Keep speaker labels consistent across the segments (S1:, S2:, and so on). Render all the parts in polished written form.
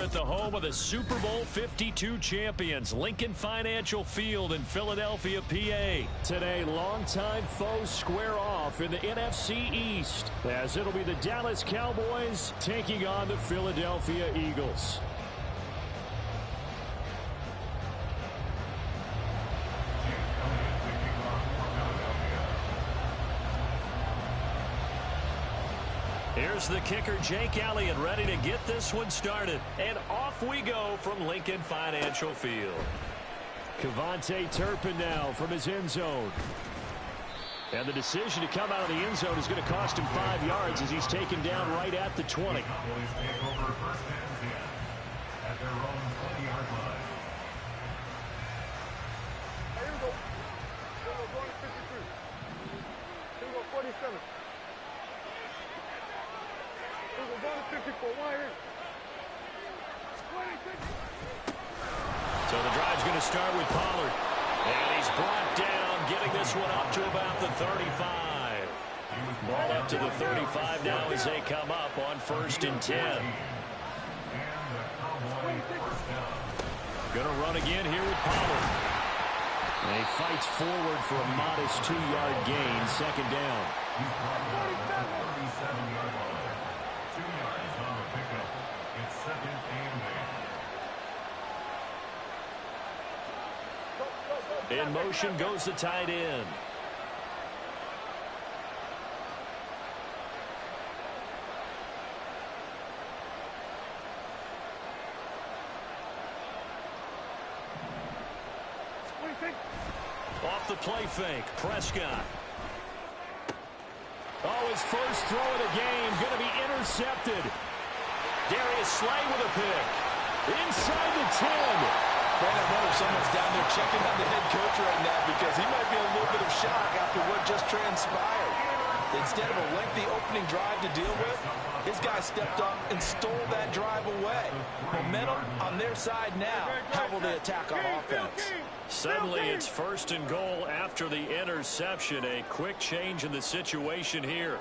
S1: at the home of the Super Bowl 52 champions, Lincoln Financial Field in Philadelphia, PA. Today, longtime foes square off in the NFC East, as it'll be the Dallas Cowboys taking on the Philadelphia Eagles. Here's the kicker, Jake Elliott, ready to get this one started. And off we go from Lincoln Financial Field. KaVontae Turpin now from his end zone. And the decision to come out of the end zone is going to cost him 5 yards as he's taken down right at the 20. So the drive's going to start with Pollard. And he's brought down, getting this one up to about the 35. Ball up to the 35 now as they come up on 1st and 10. Going to run again here with Pollard. And he fights forward for a modest 2-yard gain, 2nd down.
S2: 37-yard line. 2 yards on the pickup. It's 2nd and 8.
S1: In motion goes the tight end. Off the play fake, Prescott. Oh, his first throw of the game going to be intercepted. Darius Slay with a pick. Inside the 10.
S3: Man, I wonder if someone's down there checking on the head coach right now because he might be in a little bit of shock after what just transpired. Instead of a lengthy opening drive to deal with, his guy stepped up and stole that drive away. Momentum on their side now. How will they attack on offense?
S1: Suddenly it's 1st and goal after the interception. A quick change in the situation here.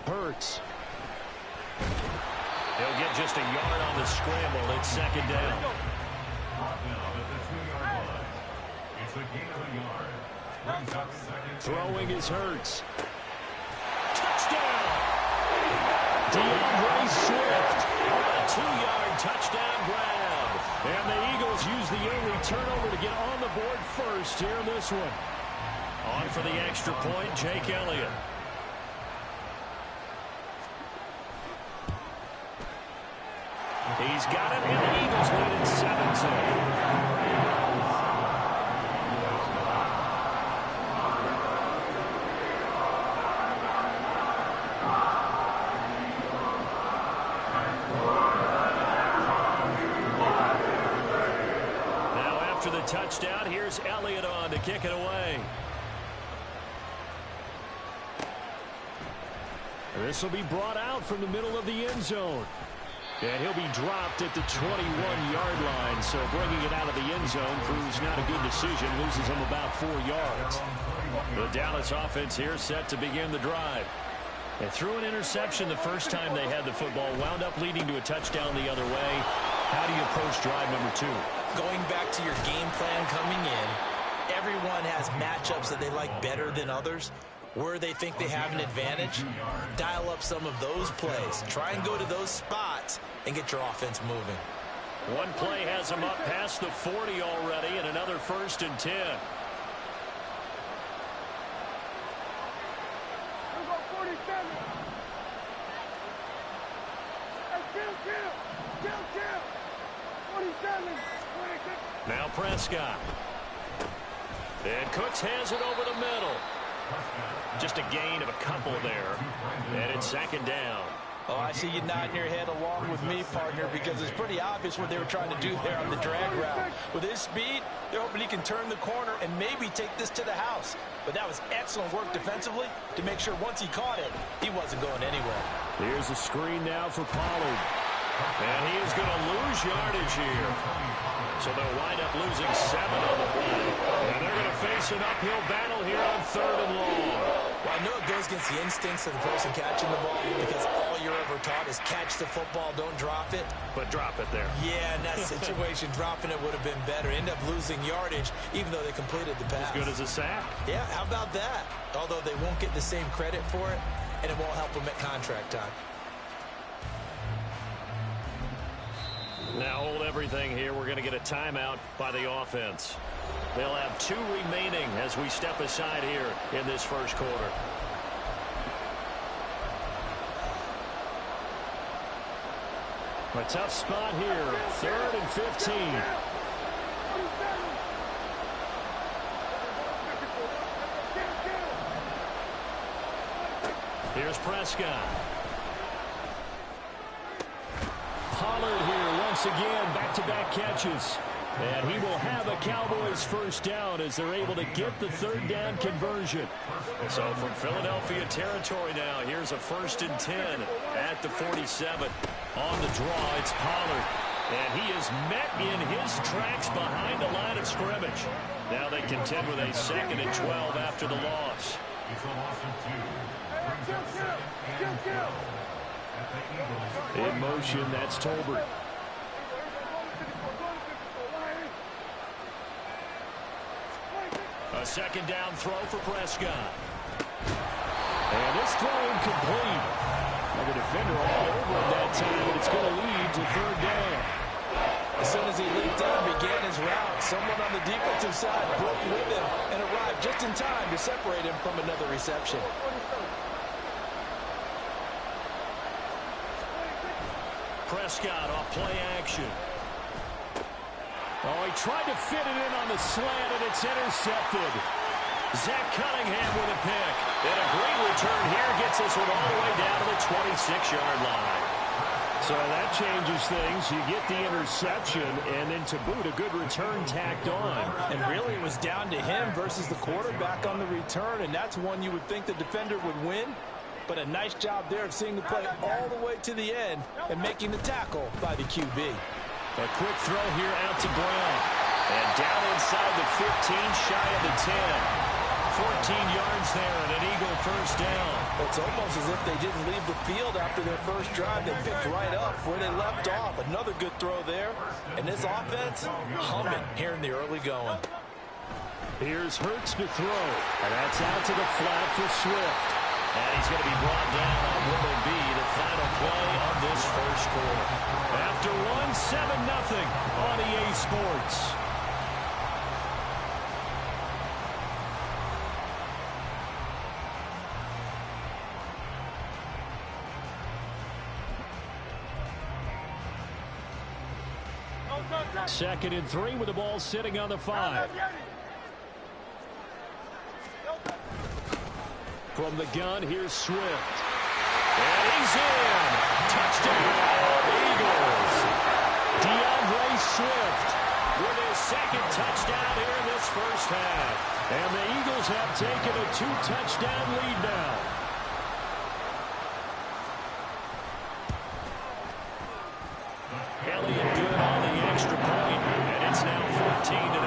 S1: Hurts. He'll get just a yard on the scramble. It's 2nd down. Throwing is Hurts. Touchdown! DeAndre Swift. A 2-yard touchdown grab. And the Eagles use the early turnover to get on the board first here in this one. On for the extra point, Jake Elliott. He's got it, and the Eagles lead at 17. Now after the touchdown, here's Elliott on to kick it away. This will be brought out from the middle of the end zone. And he'll be dropped at the 21-yard line, so bringing it out of the end zone proves not a good decision, loses him about 4 yards. The Dallas offense here set to begin the drive. They threw an interception the first time they had the football, wound up leading to a touchdown the other way. How do you approach drive number 2?
S3: Going back to your game plan coming in, everyone has matchups that they like better than others. Where they think they have an advantage, dial up some of those plays. Try and go to those spots and get your offense moving.
S1: One play has them up past the 40 already, and another 1st and 10. Now Prescott. And Cooks has it over the middle. Just a gain of a couple there. And it's 2nd down.
S3: Oh, I see you nodding your head along with me, partner, because it's pretty obvious what they were trying to do there on the drag route. With his speed, they're hoping he can turn the corner and maybe take this to the house. But that was excellent work defensively to make sure once he caught it, he wasn't going anywhere.
S1: Here's a screen now for Pollard. And he is going to lose yardage here. So they'll wind up losing 7 on the play. And they're going to face an uphill battle here on 3rd and long.
S3: I know it goes against the instincts of the person catching the ball because all you're ever taught is catch the football, don't drop it.
S1: But drop it there.
S3: Yeah, in that situation, dropping it would have been better. End up losing yardage, even though they completed the pass.
S1: As good as a sack.
S3: Yeah, how about that? Although they won't get the same credit for it, and it won't help them at contract time.
S1: Now hold everything here. We're going to get a timeout by the offense. They'll have 2 remaining as we step aside here in this first quarter. A tough spot here. 3rd and 15. Here's Prescott. Pollard here once again, back-to-back catches. And he will have a Cowboys first down as they're able to get the 3rd down conversion. So from Philadelphia territory now, here's a 1st and 10 at the 47. On the draw, it's Pollard. And he is met in his tracks behind the line of scrimmage. Now they contend with a 2nd and 12 after the loss.
S2: It's a loss of 2. Brings up 2nd and 12. At the Eagles.
S1: In motion, that's Tolbert. A 2nd down throw for Prescott. And this throw incomplete. And the defender all over him that time, and it's going to lead to 3rd down.
S3: As soon as he leaped down, began his route, someone on the defensive side broke with him and arrived just in time to separate him from another reception.
S1: Prescott off play action. Oh, he tried to fit it in on the slant, and it's intercepted. Zach Cunningham with a pick. And a great return here gets this one all the way down to the 26-yard line. So that changes things. You get the interception, and then to boot, a good return tacked on.
S3: And really, it was down to him versus the quarterback on the return, and that's one you would think the defender would win. But a nice job there of seeing the play all the way to the end and making the tackle by the QB.
S1: A quick throw here out to Brown. And down inside the 15, shy of the 10. 14 yards there and an Eagle first down.
S3: It's almost as if they didn't leave the field after their first drive. They picked right up where they left off. Another good throw there. And this offense, humming here in the early going.
S1: Here's Hurts to throw. And that's out to the flat for Swift. And he's going to be brought down on what will be the final play of this first quarter. After 7-0 on EA Sports. Second and 3 with the ball sitting on the 5. From the gun, here's Swift. And he's in. Touchdown, Eagles. DeAndre Swift with his 2nd touchdown here in this first half. And the Eagles have taken a 2-touchdown lead now. Elliott good on the extra point, and it's now 14-0.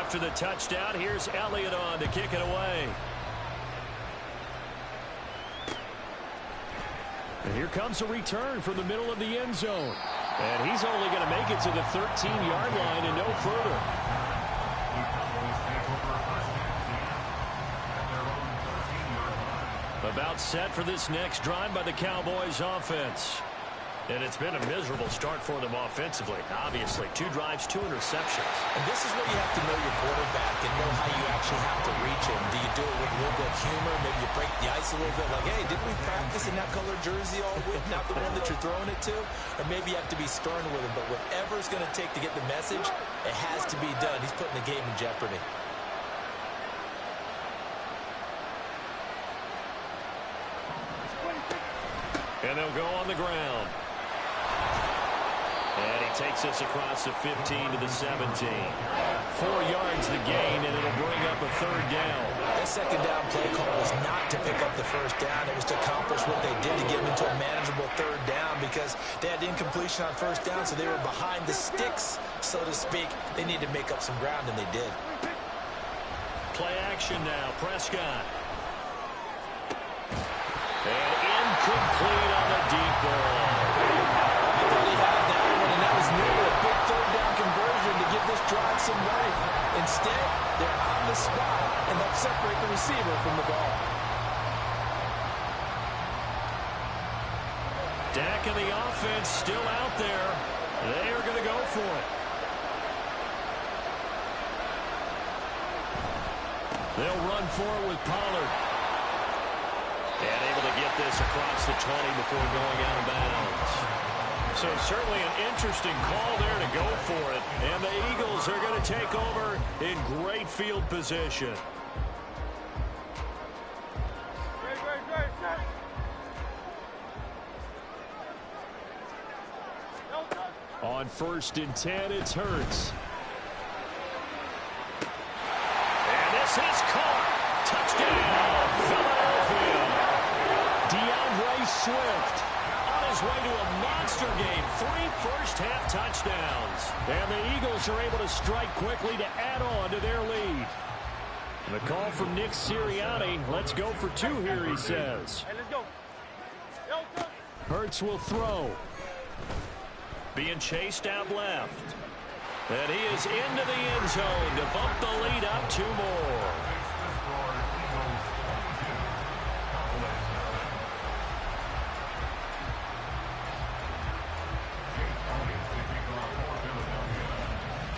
S1: After the touchdown, here's Elliott on to kick it away. And here comes a return from the middle of the end zone. And he's only going to make it to the 13-yard line and no further. About set for this next drive by the Cowboys offense. And it's been a miserable start for them offensively. Obviously, 2 drives, 2 interceptions.
S3: And this is where you have to know your quarterback and know how you actually have to reach him. Do you do it with a little bit of humor? Maybe you break the ice a little bit. Like, hey, didn't we practice in that color jersey all week? Not the one that you're throwing it to? Or maybe you have to be stern with him. But whatever it's going to take to get the message, it has to be done. He's putting the game in jeopardy. And they'll go on the ground.
S1: And he takes us across the 15 to the 17. 4 yards the gain, and it'll bring up a third down.
S3: That second down play call was not to pick up the first down. It was to accomplish what they did to get them into a manageable third down because they had incompletion on first down, so they were behind the sticks, so to speak. They needed to make up some ground, and they did.
S1: Play action now. Prescott. And incomplete on the deep ball.
S3: I thought he had that one, and that was nearly a big third down conversion to give this drive some life. Instead, they're on the spot and help separate the receiver from the ball.
S1: Dak and the offense still out there. They are going to go for it. They'll run for it with Pollard. And able to get this across the 20 before going out of bounds. So certainly an interesting call there to go for it. And the Eagles are going to take over in great field position. On 1st and 10, it's Hurts. And this is caught. Touchdown, Philadelphia. DeAndre Swift on his way to a monster game. 3 first-half touchdowns. And the Eagles are able to strike quickly to add on to their lead. The call from Nick Sirianni. Let's go for 2 here, he says. Hurts will throw. Being chased out left. And he is into the end zone to bump the lead up 2 more.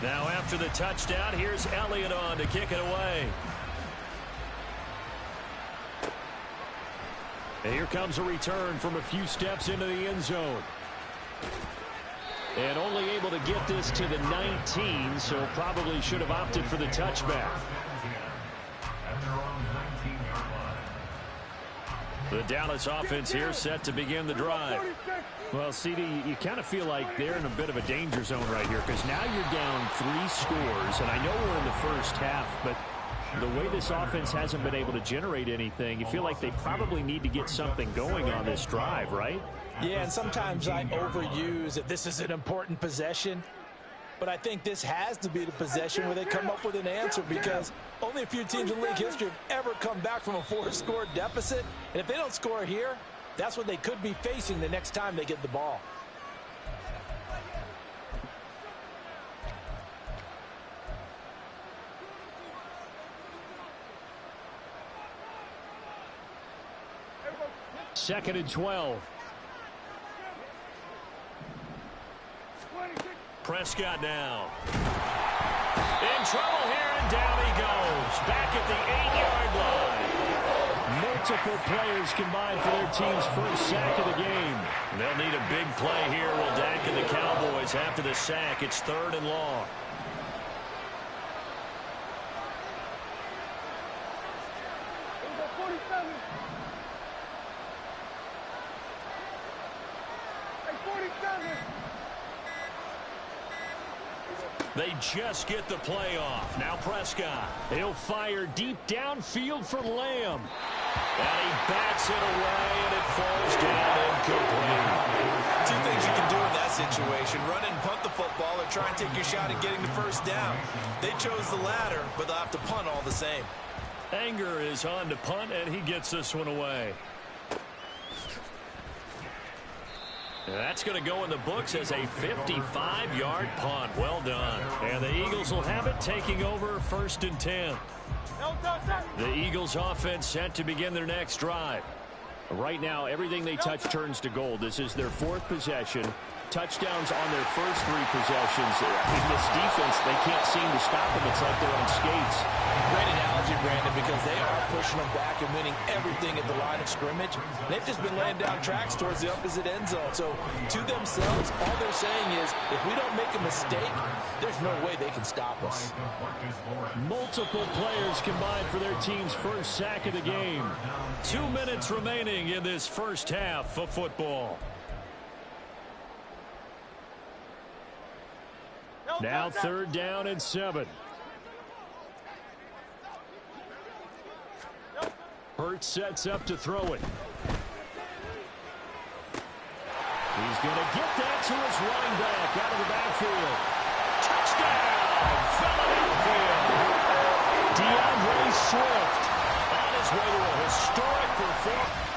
S1: Now after the touchdown, here's Elliott on to kick it away. And here comes a return from a few steps into the end zone. And only able to get this to the 19, so probably should have opted for the touchback. The Dallas offense here set to begin the drive. Well, CD, you kind of feel like they're in a bit of a danger zone right here because now you're down 3 scores, and I know we're in the first half, but the way this offense hasn't been able to generate anything, you feel like they probably need to get something going on this drive, right?
S3: Yeah, and sometimes I overuse that this is an important possession. But I think this has to be the possession where they come up with an answer because only a few teams in league history have ever come back from a 4-score deficit. And if they don't score here, that's what they could be facing the next time they get the ball.
S1: Second and 12. Prescott now. In trouble here, and down he goes. Back at the 8-yard line. Multiple players combined for their team's first sack of the game. They'll need a big play here. Will Dak and the Cowboys after the sack? It's 3rd and long. They just get the play off. Now Prescott. He'll fire deep downfield for Lamb. And he bats it away, and it falls down incomplete.
S3: 2 things you can do in that situation. Run and punt the football or try and take your shot at getting the first down. They chose the latter, but they'll have to punt all the same.
S1: Anger is on to punt, and he gets this one away. That's going to go in the books as a 55-yard punt. Well done. And the Eagles will have it, taking over 1st and 10. The Eagles offense set to begin their next drive. Right now, everything they touch turns to gold. This is their 4th possession. Touchdowns on their first 3 possessions. In this defense, they can't seem to stop them. It's like they're on skates.
S3: Great analogy, Brandon, because they are pushing them back and winning everything at the line of scrimmage. They've just been laying down tracks towards the opposite end zone. So to themselves, all they're saying is, if we don't make a mistake, there's no way they can stop us.
S1: Multiple players combined for their team's first sack of the game. 2 minutes remaining in this first half of football. Now 3rd down and 7. Hurts sets up to throw it. He's going to get that to his running back out of the backfield. Touchdown! Philadelphia! DeAndre Swift on his way to a historic performance.